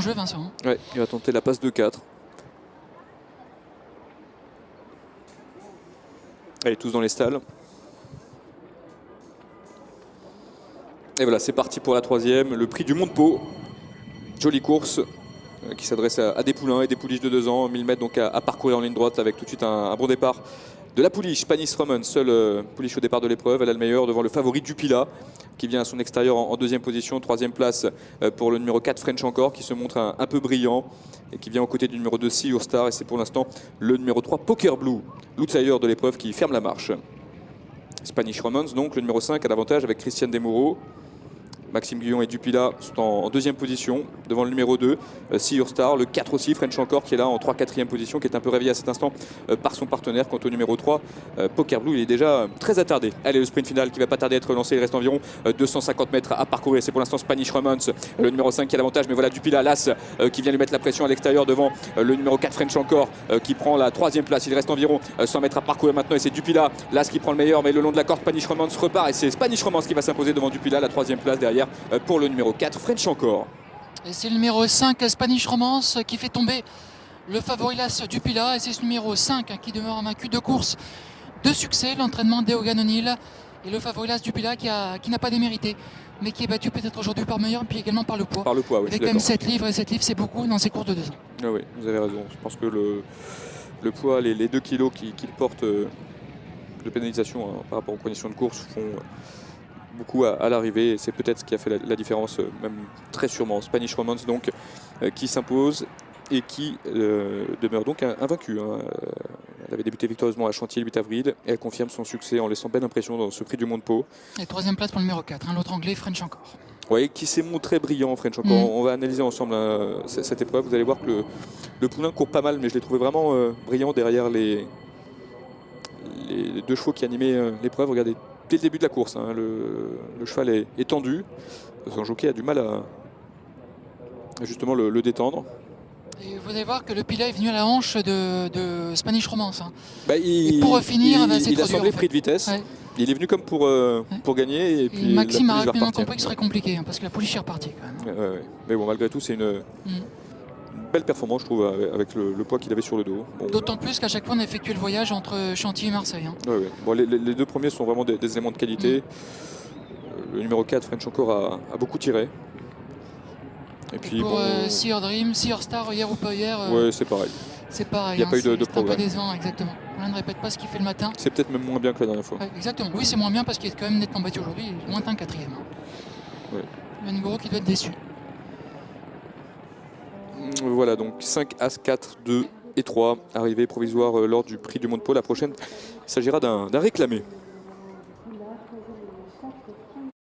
jeu, Vincent. Ouais, il va tenter la passe de 4. Allez, tous dans les stalles. Et voilà, c'est parti pour la troisième. Le prix du Montepau. Jolie course qui s'adresse à des poulains et des pouliches de 2 ans. 1000 mètres donc à parcourir en ligne droite avec tout de suite un bon départ de la pouliche. Panis Roman, seule pouliche au départ de l'épreuve. Elle a le meilleur devant le favori Dupila qui vient à son extérieur en deuxième position. Troisième place pour le numéro 4 French Encore qui se montre un peu brillant et qui vient aux côtés du numéro 2 Sea Your Star. Et c'est pour l'instant le numéro 3 Poker Blue, l'outsider de l'épreuve qui ferme la marche. Spanish Romance donc, le numéro 5 à l'avantage avec Christian Desmoureaux. Maxime Guyon et Dupila sont en deuxième position devant le numéro 2, See Your Star, le 4 aussi, French Encore qui est là en 3-4e position, qui est un peu réveillé à cet instant par son partenaire. Quant au numéro 3, Poker Blue, il est déjà très attardé. Allez, le sprint final qui va pas tarder à être lancé, il reste environ 250 mètres à parcourir. C'est pour l'instant Spanish Romance, le numéro 5 qui a l'avantage, mais voilà Dupila, l'As, qui vient lui mettre la pression à l'extérieur devant le numéro 4 French Encore qui prend la 3e place. Il reste environ 100 mètres à parcourir maintenant et c'est Dupila, l'As qui prend le meilleur, mais le long de la corde, Spanish Romance repart et c'est Spanish Romance qui va s'imposer devant Dupila, la 3e place derrière pour le numéro 4 French Encore. Et c'est le numéro 5 Spanish Romance qui fait tomber le favori Las Dupila. Et c'est ce numéro 5 qui demeure invaincu de course de succès, l'entraînement d'Eogan O'Neill. Et le favori Las Dupila qui n'a pas démérité, mais qui est battu peut-être aujourd'hui par meilleur, puis également par le poids. Par le poids, oui. Avec quand même 7 livres, et 7 livres c'est beaucoup dans ces courses de 2 ans. Ah oui, vous avez raison. Je pense que le poids, les 2 kilos qu'il porte de pénalisation par rapport aux conditions de course font beaucoup à l'arrivée. C'est peut-être ce qui a fait la différence, même très sûrement. Spanish Romance donc qui s'impose et qui demeure donc invaincue. Elle avait débuté victorieusement à Chantilly le 8 avril et elle confirme son succès en laissant belle impression dans ce prix du Montepau. Et 3e place pour le numéro 4, l'autre anglais French Encore. Oui, qui s'est montré brillant, French Encore. On va analyser ensemble cette épreuve. Vous allez voir que le poulain court pas mal, mais je l'ai trouvé vraiment brillant derrière les 2 chevaux qui animaient l'épreuve. Regardez, dès le début de la course, le cheval est tendu. Son jockey a du mal à justement le détendre. Et vous allez voir que le pilat est venu à la hanche de Spanish Romance. Bah, et pour finir, il a semblé pris de vitesse. Ouais. Il est venu comme pour gagner. Et puis Maxime a rapidement compris que ce serait compliqué, parce que la pouliche est repartie quand même. Ouais. Mais bon, malgré tout, c'est une belle performance, je trouve, avec le poids qu'il avait sur le dos. Bon. D'autant plus qu'à chaque fois, on a effectué le voyage entre Chantilly et Marseille. Ouais. Bon, les 2 premiers sont vraiment des éléments de qualité. Le numéro 4, French Encore, a beaucoup tiré. Et puis pour See Your Dream, See Your Star, hier ou pas hier. Ouais, c'est pareil. C'est pareil. Il n'y a pas eu de progrès. C'est un peu décevant, exactement. On ne répète pas ce qu'il fait le matin. C'est peut-être même moins bien que la dernière fois. Ouais, exactement. Oui, c'est moins bien parce qu'il est quand même nettement battu aujourd'hui. Moins un 4e. Ouais. Le numéro qui doit être déçu. Voilà, donc 5, As, 4, 2 et 3. Arrivée provisoire lors du prix du Montepau. La prochaine, il s'agira d'un réclamé.